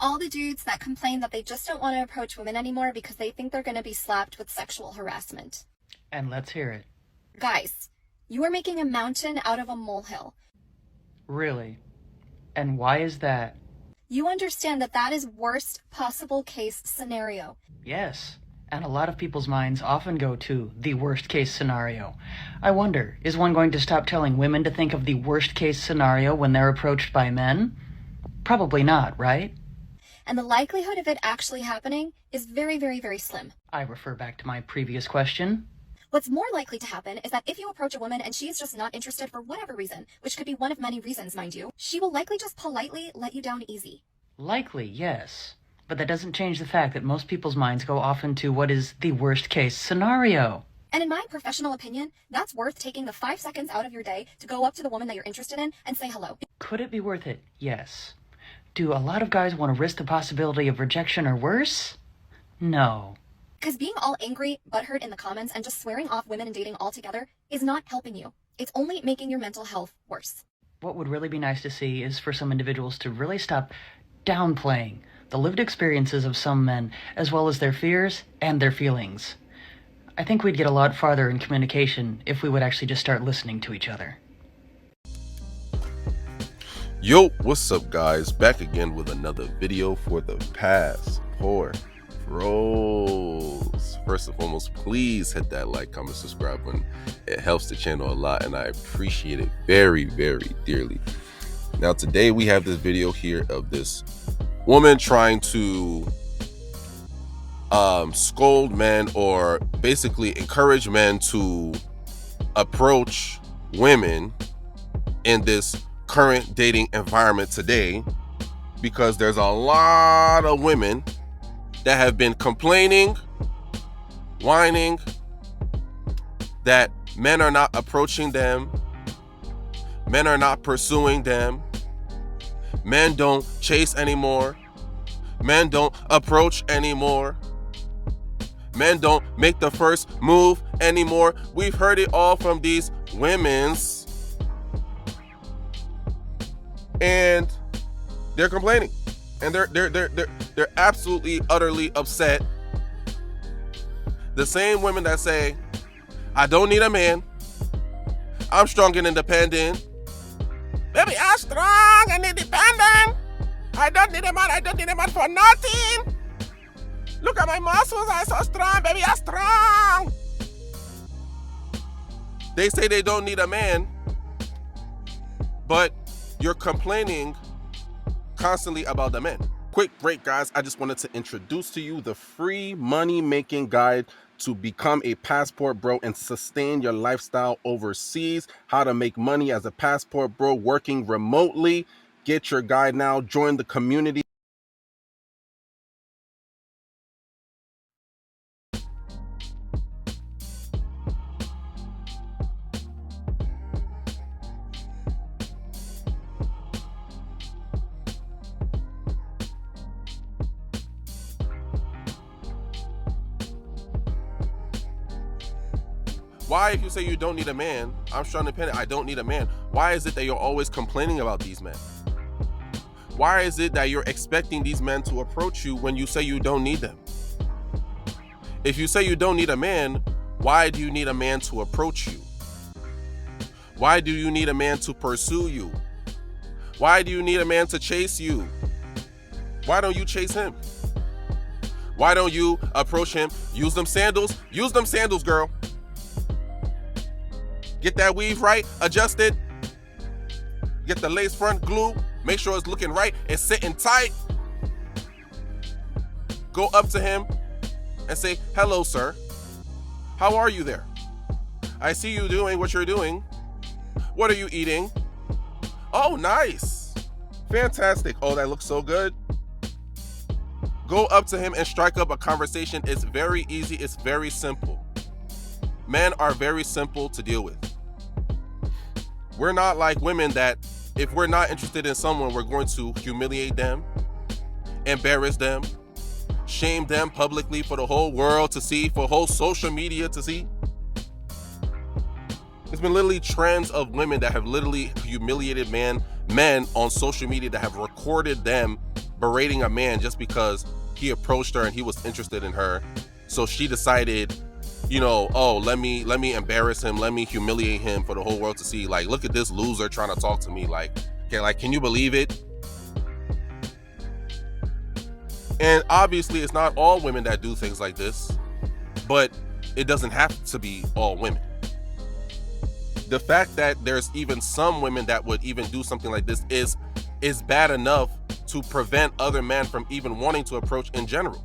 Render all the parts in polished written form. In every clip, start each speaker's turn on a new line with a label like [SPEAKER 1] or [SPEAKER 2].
[SPEAKER 1] all the dudes that complain that they just don't want to approach women anymore because they think they're going to be slapped with sexual harassment.
[SPEAKER 2] And let's hear it.
[SPEAKER 1] Guys, you are making a mountain out of a molehill.
[SPEAKER 2] Really? And why is that?
[SPEAKER 1] You understand that that is worst possible case scenario.
[SPEAKER 2] Yes. And a lot of people's minds often go to the worst case scenario. I wonder, is one going to stop telling women to think of the worst case scenario when they're approached by men? Probably not, right?
[SPEAKER 1] And the likelihood of it actually happening is very, very, very slim.
[SPEAKER 2] I refer back to my previous question.
[SPEAKER 1] What's more likely to happen is that if you approach a woman and she is just not interested for whatever reason, which could be one of many reasons, mind you, she will likely just politely let you down easy.
[SPEAKER 2] Likely, yes. But that doesn't change the fact that most people's minds go often to what is the worst case scenario.
[SPEAKER 1] And in my professional opinion, that's worth taking the 5 seconds out of your day to go up to the woman that you're interested in and say hello.
[SPEAKER 2] Could it be worth it? Yes. Do a lot of guys want to risk the possibility of rejection or worse? No.
[SPEAKER 1] Because being all angry, butthurt in the comments, and just swearing off women and dating altogether is not helping you. It's only making your mental health worse.
[SPEAKER 2] What would really be nice to see is for some individuals to really stop downplaying the lived experiences of some men, as well as their fears and their feelings. I think we'd get a lot farther in communication if we would actually just start listening to each other.
[SPEAKER 3] Yo, what's up guys? Back again with another video for the Passport Bros. First and foremost, please hit that like, comment, subscribe button. It helps the channel a lot and I appreciate it very, very dearly. Now today we have this video here of this woman trying to scold men, or basically encourage men to approach women in this current dating environment today, because there's a lot of women that have been complaining, whining that men are not approaching them, men are not pursuing them, men don't chase anymore, men don't approach anymore, men don't make the first move anymore. We've heard it all from these women's, and they're complaining, and they're absolutely utterly upset. The same women that say, I don't need a man, I'm strong and independent. Baby, I'm strong and independent. I don't need a man for nothing. Look at my muscles, I'm so strong, baby, I'm strong. They say they don't need a man, but you're complaining constantly about the men. Quick break, guys. I just wanted to introduce to you the free money-making guide to become a passport bro and sustain your lifestyle overseas. How to make money as a passport bro working remotely. Get your guide now. Join the community. Why, if you say you don't need a man, I'm strong and independent, I don't need a man, why is it that you're always complaining about these men? Why is it that you're expecting these men to approach you when you say you don't need them? If you say you don't need a man, why do you need a man to approach you? Why do you need a man to pursue you? Why do you need a man to chase you? Why don't you chase him? Why don't you approach him? Use them sandals. Use them sandals, girl. Get that weave right, adjust it. Get the lace front glue. Make sure it's looking right and sitting tight. Go up to him and say, hello, sir. How are you there? I see you doing what you're doing. What are you eating? Oh, nice. Fantastic. Oh, that looks so good. Go up to him and strike up a conversation. It's very easy. It's very simple. Men are very simple to deal with. We're not like women that if we're not interested in someone, we're going to humiliate them, embarrass them, shame them publicly for the whole world to see, for whole social media to see. There's been literally trends of women that have literally humiliated men on social media, that have recorded them berating a man just because he approached her and he was interested in her. So she decided, oh, let me embarrass him, let me humiliate him for the whole world to see. Like, look at this loser trying to talk to me. Like, okay, like, can you believe it? And obviously it's not all women that do things like this, but it doesn't have to be all women. The fact that there's even some women that would even do something like this is bad enough to prevent other men from even wanting to approach in general.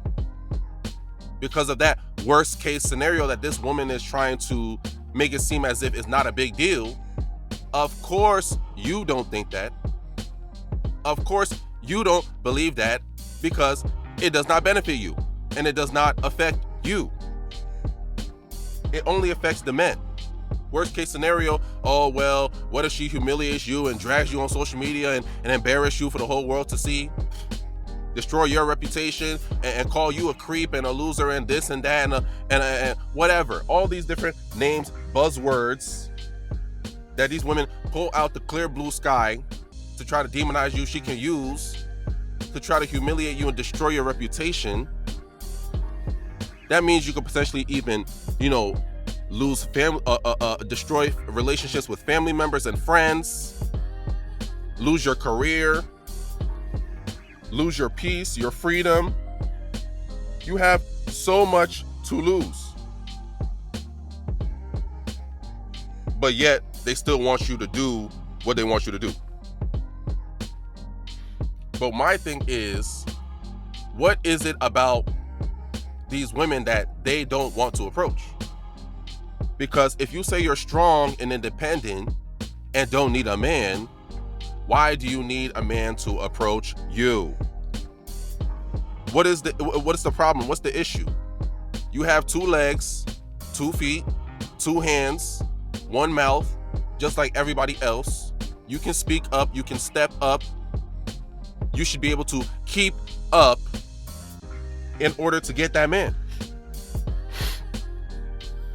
[SPEAKER 3] Because of that worst case scenario that this woman is trying to make it seem as if it's not a big deal. Of course you don't think that. Of course you don't believe that, because it does not benefit you and it does not affect you. It only affects the men. Worst case scenario, oh well, what if she humiliates you and drags you on social media and embarrass you for the whole world to see? Destroy your reputation and call you a creep and a loser and this and that and whatever. All these different names, buzzwords that these women pull out the clear blue sky to try to demonize you, she can use to try to humiliate you and destroy your reputation. That means you could potentially even, lose destroy relationships with family members and friends, lose your career, lose your peace, your freedom. You have so much to lose. But yet they still want you to do what they want you to do. But my thing is, what is it about these women that they don't want to approach? Because if you say you're strong and independent and don't need a man, why do you need a man to approach you? What is the problem? What's the issue? You have 2 legs, 2 feet, 2 hands, 1 mouth, just like everybody else. You can speak up, you can step up. You should be able to keep up in order to get that man.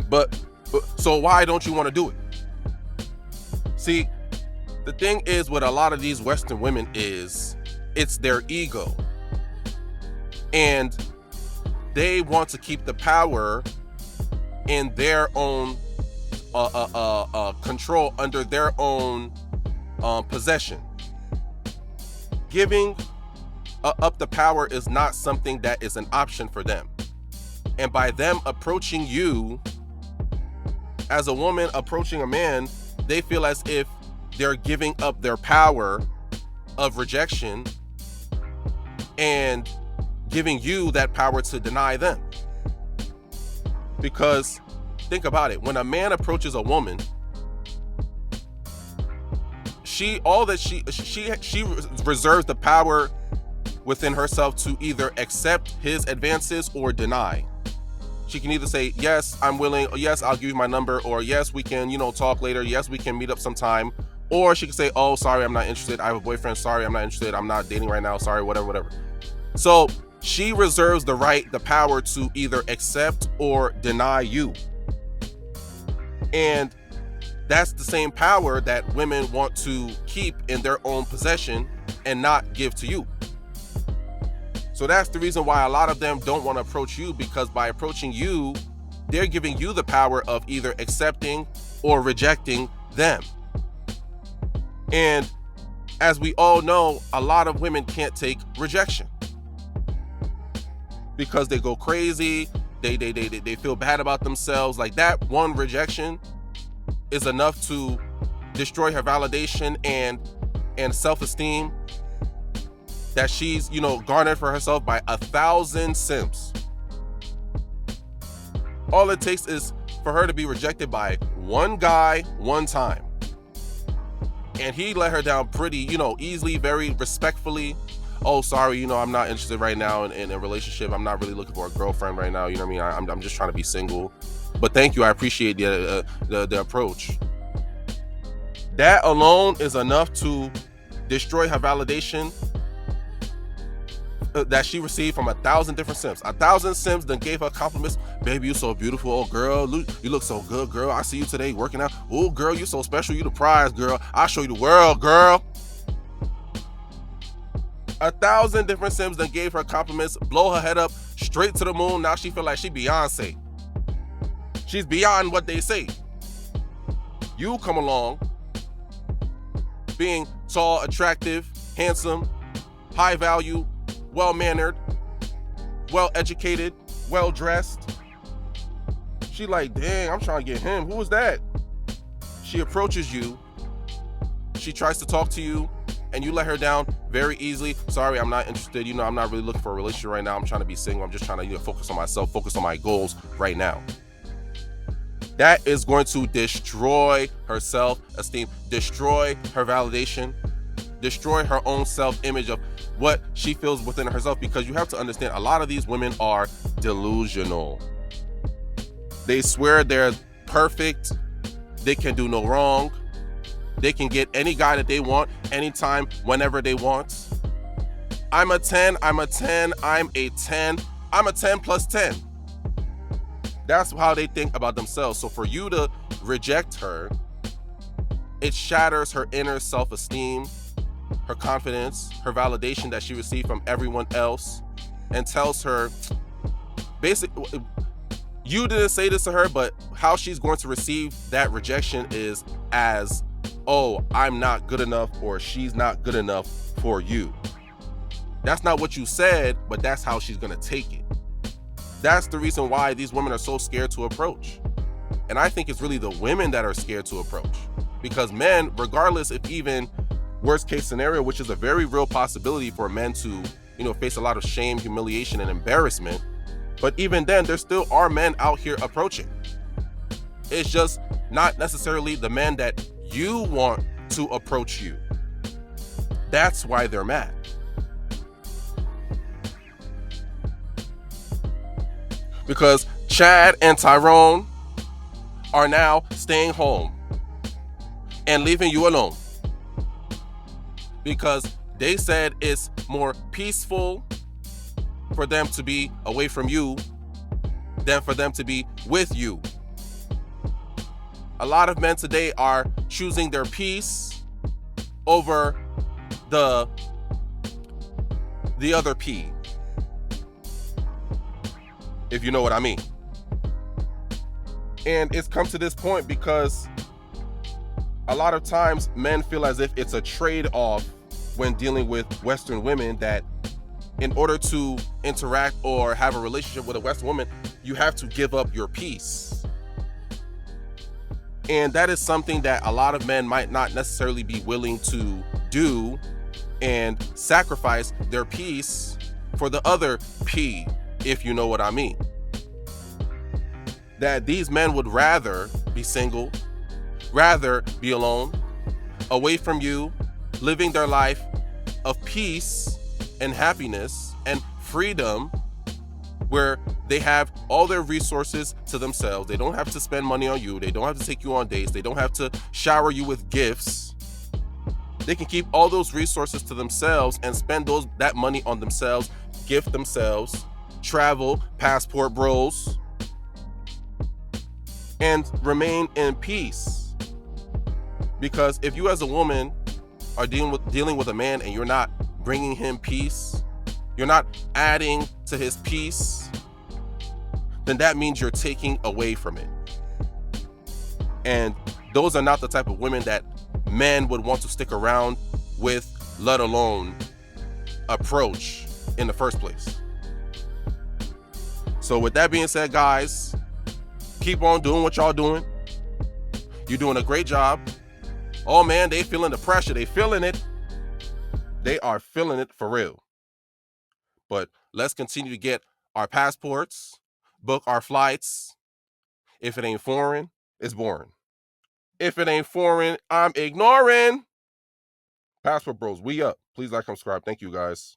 [SPEAKER 3] But so why don't you want to do it? See, the thing is with a lot of these Western women is it's their ego. And they want to keep the power in their own control, under their own possession. Giving up the power is not something that is an option for them. And by them approaching you, as a woman approaching a man, they feel as if they're giving up their power of rejection and giving you that power to deny them. Because think about it, when a man approaches a woman, she reserves the power within herself to either accept his advances or deny. She can either say, yes, I'm willing, or yes, I'll give you my number, or yes, we can, talk later, yes, we can meet up sometime. Or she can say, oh, sorry, I'm not interested, I have a boyfriend, sorry, I'm not interested, I'm not dating right now, sorry, whatever. So she reserves the power to either accept or deny you. And that's the same power that women want to keep in their own possession and not give to you. So that's the reason why a lot of them don't want to approach you, because by approaching you, they're giving you the power of either accepting or rejecting them. And as we all know, a lot of women can't take rejection because they go crazy. They feel bad about themselves. Like, that one rejection is enough to destroy her validation and self-esteem that she's, garnered for herself by 1,000 simps. All it takes is for her to be rejected by one guy one time. And he let her down pretty, easily, very respectfully. Oh, sorry, I'm not interested right now in a relationship. I'm not really looking for a girlfriend right now. You know what I mean? I'm just trying to be single. But thank you. I appreciate the approach. That alone is enough to destroy her validation that she received from 1,000 different simps. 1,000 simps then gave her compliments. Baby, you so beautiful. Oh, girl, you look so good, girl. I see you today working out. Oh, girl, you so special. You the prize, girl. I'll show you the world, girl. 1,000 different sims that gave her compliments, blow her head up straight to the moon. Now she feel like she Beyonce. She's beyond what they say. You come along being tall, attractive, handsome, high value, well-mannered, well-educated, well-dressed. She like, dang, I'm trying to get him. Who is that? She approaches you. She tries to talk to you, and you let her down very easily. Sorry, I'm not interested. I'm not really looking for a relationship right now. I'm trying to be single. I'm just trying to focus on myself, focus on my goals right now. That is going to destroy her self-esteem, destroy her validation, destroy her own self-image of what she feels within herself, because you have to understand a lot of these women are delusional. They swear they're perfect. They can do no wrong. They can get any guy that they want, anytime, whenever they want. I'm a 10, I'm a 10, I'm a 10, I'm a 10 plus 10. That's how they think about themselves. So for you to reject her, it shatters her inner self-esteem, her confidence, her validation that she received from everyone else, and tells her, basically, you didn't say this to her, but how she's going to receive that rejection is as, oh, I'm not good enough, or she's not good enough for you. That's not what you said, but that's how she's going to take it. That's the reason why these women are so scared to approach. And I think it's really the women that are scared to approach, because men, regardless, if even worst case scenario, which is a very real possibility for men to, face a lot of shame, humiliation, and embarrassment. But even then, there still are men out here approaching. It's just not necessarily the men that you want to approach you. That's why they're mad. Because Chad and Tyrone are now staying home and leaving you alone, because they said it's more peaceful for them to be away from you than for them to be with you. A lot of men today are choosing their peace over the other P, if you know what I mean. And it's come to this point because a lot of times men feel as if it's a trade-off when dealing with Western women, that in order to interact or have a relationship with a Western woman, you have to give up your peace. And that is something that a lot of men might not necessarily be willing to do, and sacrifice their peace for the other P, if you know what I mean. That these men would rather be single, rather be alone, away from you, living their life of peace and happiness and freedom, where they have all their resources to themselves. They don't have to spend money on you. They don't have to take you on dates. They don't have to shower you with gifts. They can keep all those resources to themselves and spend that money on themselves, gift themselves, travel, passport bros, and remain in peace. Because if you as a woman are dealing with a man and you're not bringing him peace, you're not adding to his peace, then that means you're taking away from it. And those are not the type of women that men would want to stick around with, let alone approach in the first place. So with that being said, guys, keep on doing what y'all doing. You're doing a great job. Oh man, they feeling the pressure. They feeling it. They are feeling it for real. But let's continue to get our passports, book our flights. If it ain't foreign, it's boring. If it ain't foreign, I'm ignoring. Passport bros, we up. Please like, subscribe. Thank you, guys.